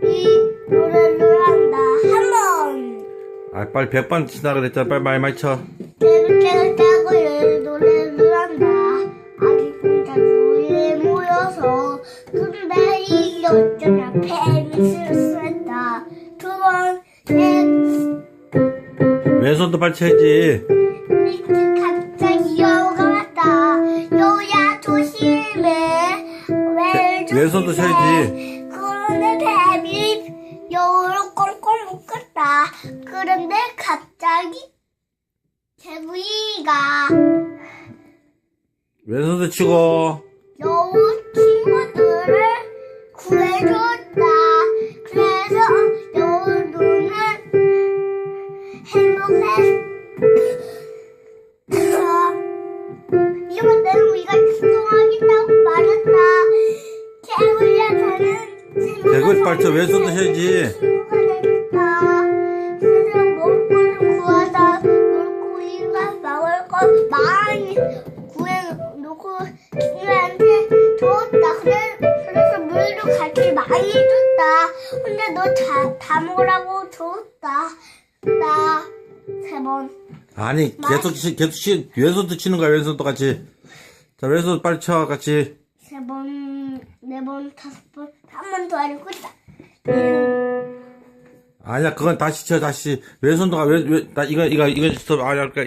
노래를 한다. 한 번. 아, 빨리 100번 치나 그랬잖아. 빨리 많이 쳐. 떼굴떼굴 떼굴 노래를 한다. 아기 혼자 주위에 모여서 근데 이게 어쩌냐 뱀이 실수했다. 두 번, 왼손도 빨리 쳐야지. 갑자기 여우가 왔다. 여우야 조심해. 왼손도 쳐야지. 그런데 뱀이 여우를 꽁꽁 묶었다. 그런데 갑자기 개구리가 왼손도 치고. 여우 친구들을 구해줬다. 그래서 여우 눈은 행복했어. 이번 내가 우리가 추종하겠다고 말했다. 개구리야 나는 개구리 빨리 쳐. 왼손도 쳐야지. 친구가 되겠다. 그래서 먹고를 구하다 물고기가 먹을 것 많이 구해놓고 친구한테 줬다. 그래서 물도 같이 많이 줬다. 근데 너 다 먹으라고 줬다. 나 3번. 아니, 왼손도 치는 거야, 왼손도 같이. 자, 왼손 빨리 쳐, 같이. 3번, 4번, 5번, 3번 더 하려고 했다. 아니야, 그건 다시 쳐, 다시. 왼손도 가, 이거, 스톱, 아니야, 이거.